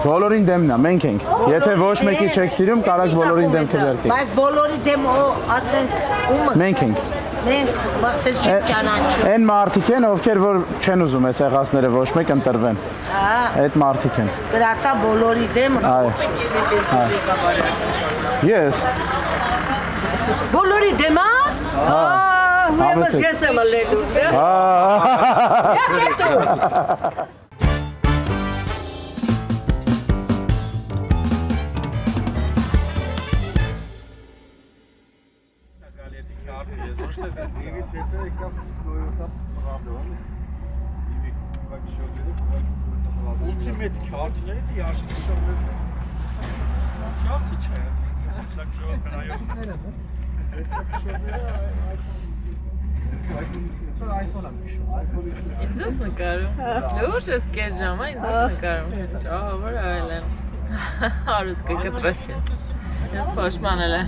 Բոլորին դեմն է, մենք ենք։ Եթե ոչ մեկի չեք սիրում, կարաք բոլորին դեմ քվերտի։ Բայց բոլորի դեմ ասենք ումը։ Մենք ենք։ Մենք բացես չենք ճանաչում։ Այն մարդիկ են, ովքեր որ չեն ուզում այս եղածները ոչ մեկ ընտրվեն։ Այդ մարդիկ են։ Գրածա բոլորի դեմ։ Yes։ Բոլորի դեմ, հա։ Ուրեմն ես եմ ալեգու։ Ultimate kartları da yaşlı dışarıda. Kartı çay. Çok çok fena yok. Ինձ ես նկարում։ Լուրջ ես կես ժամա ինձ ես նկարում։ Ահավոր այլ են։ Արուտ կկտրասին։ Ես պաշմանել եմ։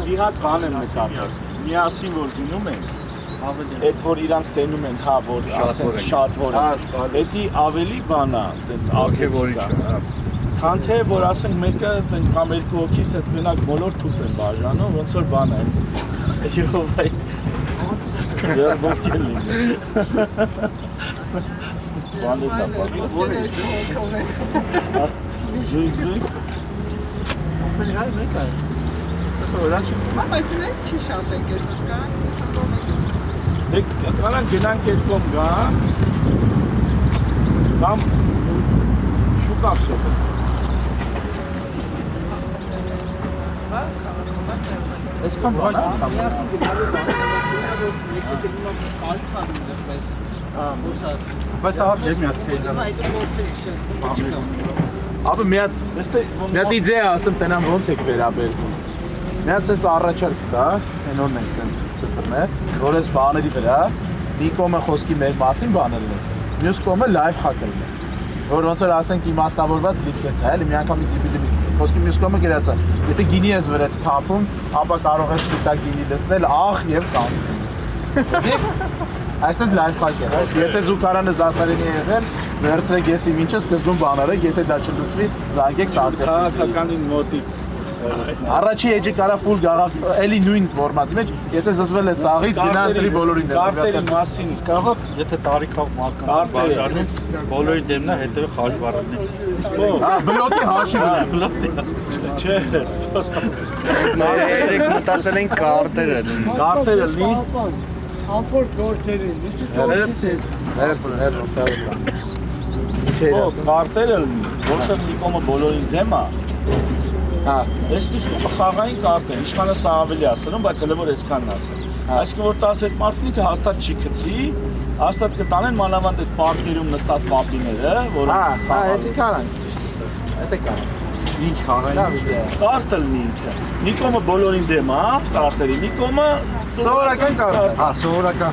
Մի հատ բան եմ նկարել։ Միասին որ գնում են, այդ որ իրանք տենում են, հա, որ շատ որ է։ Դա ավելի բան է, այդպես ակտիվորիչ։ Քան թե որ ասենք մեկը կամ երկու հոգիս այդ մենակ բոլոր թուփ են բաժանում, ոնց որ բան է։ Եվ այ Yer bokkelli. Bana da bakıyor. Zık zık. Hayır ne kadar? Sıfır öğrenci. Ama etiniz çiğ şantayı geçtik ha. Tek karan gelen ketkom ga. Tam şu kapsıyor. Eskam bana. Բայց ահա դեմ իհատ թեյլան։ Ապա մի հատ իդեա ասեմ տնամ ոնց եք վերաբերվում։ Մի հատ sense առաջարկ կա, այնորն ենք տենց ծրտներ, որ այս բաների վրա մի կողմը խոսքի մեր մասին բաներն են, մյուս կողմը լայվ խակելն է։ Որ ոնց որ ասենք իմաստավորված լիֆլետ է, էլի միանգամից իբիլի խոսքի մյուս կողմը գրած է։ Եթե գինի ես վրադ թափում, ապա կարող ես սպիտակ գինի լցնել աղ եւ կանցնել։ Այսպես լայվ խակ է, եթե զուգարանս ասարենի է եղել, վերցրեք ես իմ ինչը սկզբում բանարեք, եթե դա չլուծվի, զանգեք սարցեք։ Քաղաքականին մոտիկ։ Առաջի էջը կարա ֆուլ գաղաղ, էլի նույն ֆորմատի մեջ, եթե զզվել է սաղից, գնանտրի բոլորին դեմ։ Կարտերի մասին կարող, եթե տարիքով մարդկանց բաժանում, բոլորի դեմն է, հետևը խաշվառն է։ Հա, բլոկի հաշիվը։ Բլոկի։ Չէ, Երեք մտածել են կարտերը լինի։ Կարտերը լինի։ Ամպորտ գործերին, Կարտերը լինի, որտեղ մի կողմը բոլորին դեմ է։ Հա, Այսպես խաղային կարտ է, ինչքանս ավելի ասում, բայց հələ որ այսքանն ասեմ։ Այսինքն որ 18 մարդիկը հաստատ չի գցի, հաստատ կտանեն մանավանդ այդ պարկերում նստած պապիները, որոնք հա, դա կարանք ճիշտ ես ասում։ Դա կարանք։ ինչ խաղային կարտը լինի ինքը։ Մի կողմը բոլորին դեմ է, կարտերի, մի կողմը Սովորական կարտ։ Հա, սովորական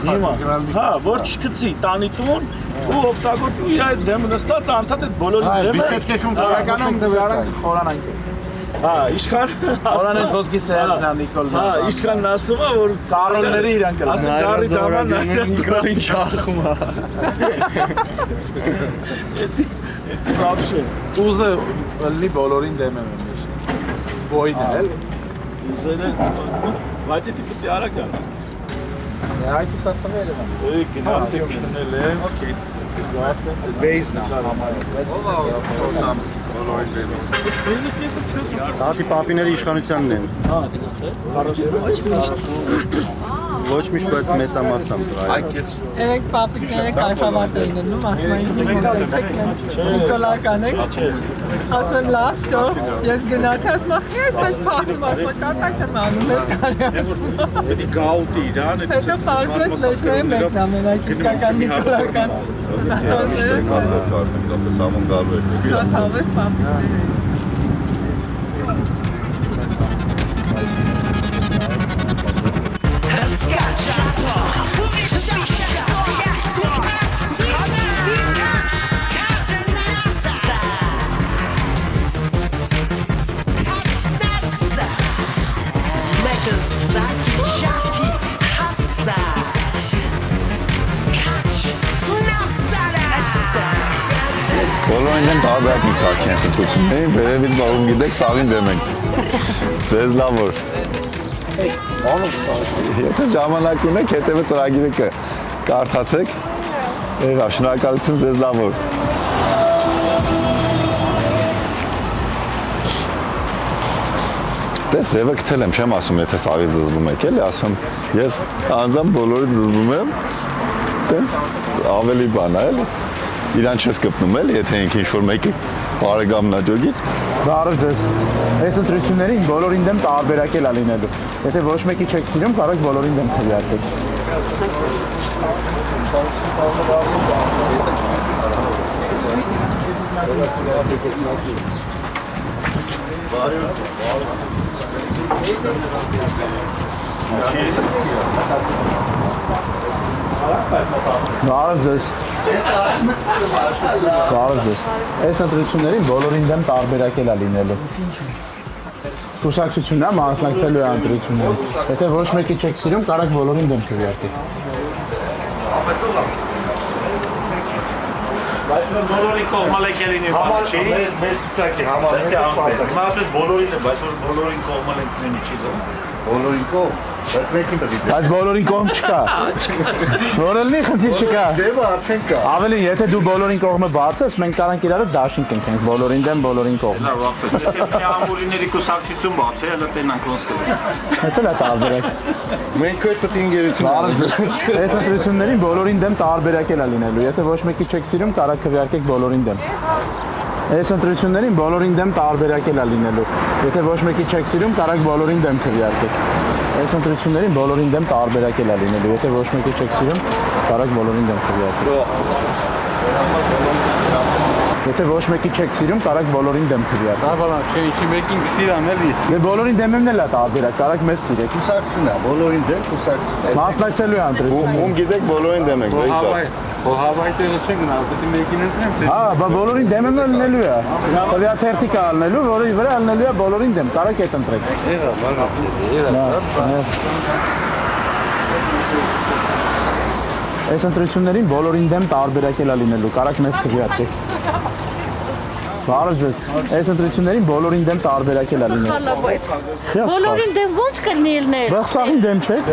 հա, որ չգցի տանի տուն ու օգտագործի իր այդ դեմ նստած անդադ այդ բոլորին դեմը։ Բիսեթկեքում Իրականում դրանք խորանանք են։ Հա, իշխան Խորանեն խոսքի սերն է Նիկոլն։ Հա, իշխանն ասում է, որ Կարոլների իրանք են։ ասում կարի դաման Նիկոլին չախում է։ Էդի բաբշե։ Ուզը լինի բոլորին դեմ եմ մեջ։ Բոյն է, էլ։ Ուզերը, բայց էդի պետք է արագ անել։ Այդ սաստավը Երևան։ Գնացեք շնել է։ Okay։ Բեյզն է համարը։ Բոլորին դեմ։ Դատի պապիների իշխանությանն են։ Հա, գնացեք։ Ոչ միշտ բայց մեծամասամբ դրա։ Երեք պապիկները կայֆավատ էին նում, ասում են ինձ մոտեցեք մենք Նիկոլական ենք։ Ասում եմ լավ, всё, ես գնացի, ասում եմ ես այդպես փախնում, ասում եմ կարտակ եմ անում, հետո ասում։ Էդի գաուտի իրան, էդի Հետո պարզվեց մեջները մեկն ամենակ իսկական Նիկոլական։ Շատ հավես պապիկներ էին։ Բոլորին բոլորին դեմ տարբերակ ենք սարքեն ընտրություններին, վերևից բաղում գիտեք, սաղին դեմ ենք։ Ձեզ լավ որ։ Եթե ժամանակ ունեք, հետևը ծրագիրը կարդացեք։ Եվ շնորհակալություն ձեզ լավ որ։ Դες ձևը գտել եմ, չեմ ասում, եթե սաղից զզվում եք, էլի, ասում ես անձամբ բոլորից զզվում եմ, դες ավելի բան է, էլի, իրան չես կպնում էլ, եթե ինք ինչ-որ մեկի բարեկամն աջոգից։ Բարև ձեզ, այս ընտրություններին բոլորին դեմ տարբերակել է լինելու, եթե ոչ մեկի չեք սիրում, կարող եք բոլորին դեմ քվեարկեք։ Բարև ձեզ։ Բարև ձեզ։ Այս ընտրություններին բոլորին դեմ տարբերակել է լինելու։ Կուսակցությունն է մասնակցելու է ընտրություններին։ Եթե ոչ մեկի չեք սիրում, կարող եք բոլորին դեմ քվեարկեք։ Բայց բոլորի կողմալ եք ելին եւ չի։ Մեր ցուցակի համար է։ Հիմա ասես բոլորին է, բայց որ բոլորին կողմալ ենք նենի չի դու։ Բոլորին կողմ։ Բայց բոլորին կողմ չկա։ Որելնի խնդիր չկա։ Դեպը արդեն կա։ Ավելի եթե դու բոլորին կողմը բացես, մենք կարող ենք իրար դաշինք ընկենք, բոլորին դեմ, բոլորին կողմ։ Լավ, ապա եթե մի ամուրիների կուսակցություն բացի, հələ տենանք ոնց կլինի։ Հետո է տարբերակ։ Մենք այդ պետք է ինգերություն Այս ընտրություններին բոլորին դեմ տարբերակել է լինելու։ Եթե ոչ մեկի չեք սիրում, կարող քվեարկեք բոլորին դեմ։ Այս ընտրություններին բոլորին դեմ տարբերակել է լինելու։ Եթե ոչ մեկի չեք սիրում, կարող բոլորին դեմ քվեարկեք։ Այս ընտրություններին բոլորին դեմ տարբերակել է լինելու։ Եթե ոչ մեկի չեք սիրում, կարող բոլորին դեմ քվեարկեք։ Եթե ոչ մեկի չեք սիրում, կարող բոլորին դեմ քվեարկեք։ Բանա, չէ, ինչի մեկին սիրան էլի։ Դե բոլորին դեմն էլ է տարբերակ, կարող մեզ սիրեք։ կուսակցություն է, բոլորին դեմ կուսակցություն։ Մասնակցելու է ընտրություններին։ Ում գիտեք բոլորին դեմ ենք, դե։ Հովհավայտերը չեն գնալ, պետք է մեկին ընտրեմ, թե։ Հա, բա բոլորին դեմն էլ լինելու է։ Հոլիա թերթիկ ալնելու, որի վրա ալնելու է բոլորին դեմ, կարող եք ընտրեք։ Երա, բանա, Այս ընտրություններին բոլորին դեմ տարբերակել է լինելու, կարող մեզ քվեարկեք։ Բարև ձեզ։ Այս ընտրություններին բոլորին դեմ տարբերակել է լինելու։ Բոլորին դեմ ո՞նց կլինի ելնել։ Բախսաղին դեմ չեք։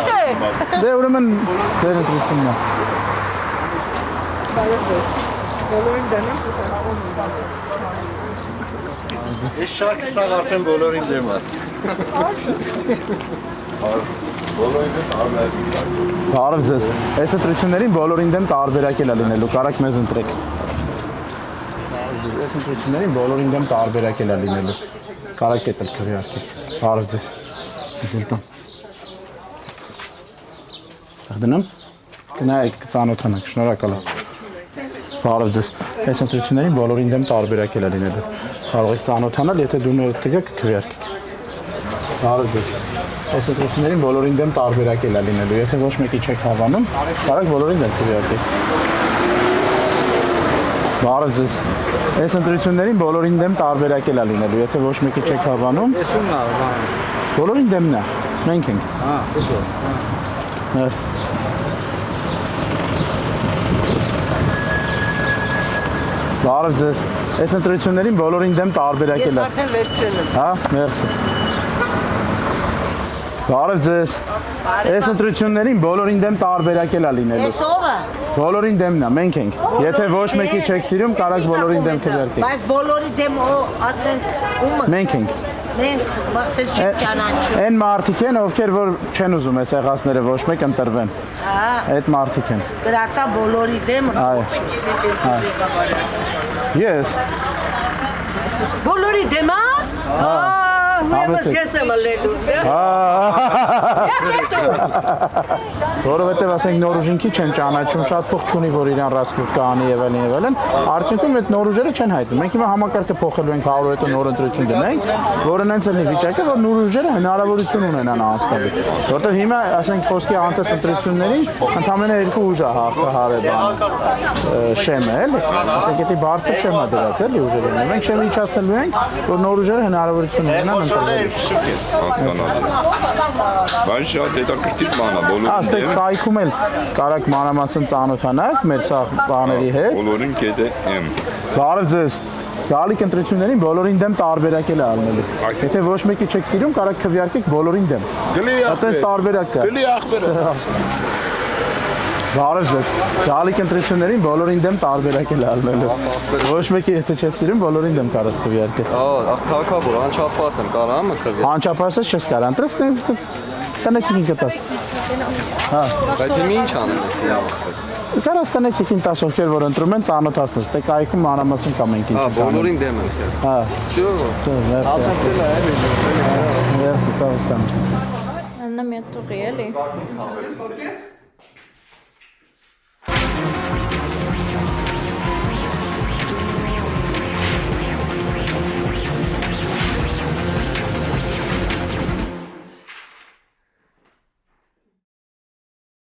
Չէ։ Դե ուրեմն դեր ընտրությունն է։ Բոլորին դեմ եմ Այս շարքը սա արդեն բոլորին դեմ է։ Բարև ձեզ։ Այս ընտրություններին բոլորին դեմ տարբերակել է լինելու, կարող մեզ ընտրեք։ Այս ընտրություններին բոլորին դեմ տարբերակել է լինելու, կարող եք էլ քվեարկեք։ Բարև ձեզ։ Իսելտան։ Դնեմ։ Գնայեք ծանոթանաք, շնորհակալ եմ։ Բարև ձեզ։ Այս ընտրություններին բոլորին դեմ տարբերակել է լինելու, կարող եք ծանոթանալ, եթե դու ներդ կգաք քվեարկեք։ Բարև ձեզ։ Այս ընտրություններին բոլորին դեմ տարբերակել է լինելու, եթե ոչ մեկի չեք հավանում, կարող բոլորին դեմ քվեարկեք։ Բարև ձեզ։ Այս ընտրություններին բոլորին դեմ տարբերակել է լինելու, եթե ոչ մեկի չեք հավանում, բոլորին դեմն է, մենք ենք։ Հա, Մերս։ Բարև ձեզ։ Այս ընտրություններին բոլորին դեմ տարբերակել է։ Ես արդեն վերցրել եմ։ Հա, մերսի։ Բարև ձեզ։ Այս ընտրություններին բոլորին դեմ տարբերակել է լինելու։ Ես ով է։ Բոլորին դեմն է, մենք ենք։ Եթե ոչ մեկի չեք սիրում, կարող բոլորին դեմ քվեարկեք։ Բայց բոլորի դեմ ասենք ումը։ Մենք ենք։ Մենք մաղցես չենք ճանաչում։ Այն մարդիկ են, ովքեր որ չեն ուզում այս եղածները ոչ մեկ ընտրվեն։ Հա։ Այդ մարդիկ են։ Դրացա բոլորի դեմ։ Ես։ Բոլորի դեմ է։ Հա։ Ուրեմն ես եմ ալելու։ Որովհետև ասենք նոր ուժինքի չեն ճանաչում, շատ փող չունի, որ իրան ռասկուտ կանի եւ այլն։ Արդյունքում այդ նոր ուժերը չեն հայտնում։ Մենք հիմա համակարգը փոխելու ենք 100 հետո նոր ընտրություն դնենք, որը նենց էլի վիճակը, որ նոր ուժերը հնարավորություն ունենան անցնելու։ Որովհետև հիմա ասենք խոսքի անցած ընտրություններին ընդամենը երկու ուժ է հաղթահարել շեմը, էլի։ Ասենք դա բարձր շեմա դրած էլի ուժերը։ Մենք շեմը իջացնելու ենք, որ նոր ուժերը հնարավորություն ունենան Բայց շատ հետաքրքիր բան է, բոլորին Աստեղ կայքում էլ կարակ մանրամասն ծանոթանաք մեր սա բաների հետ։ բոլորին կետը M։ Բարև ձեզ։ Գալիք ընտրություններին բոլորին դեմ տարբերակել է ալնելու։ Եթե ոչ մեկի չեք սիրում, կարակ քվեարկեք բոլորին դեմ։ Այդպես տարբերակ կա։ Գլի ախպերը։ Բարև ձեզ։ Գալիք ընտրություններին բոլորին դեմ տարբերակել է ալնելու։ Ոչ մեկի եթե չես սիրում, բոլորին դեմ կարաս քվեարկես։ Թակավոր, անչափահաս եմ, կարա մը քվի։ Անչափահաս չես կարող, ընտրես տնեցիք 5-10։ Հա։ Բայց իմ ինչ անեմ։ Կարաս տնեցիք 10 ովքեր որ ընտրում են ծանոթացնես, դե կայքում մանրամասն կամ ենք։ Հա, բոլորին դեմ եմ քեզ։ Հա։ Всё։ Ալտացել է էլի։ Ես ցավոք։ Նա մի տուղի էլի։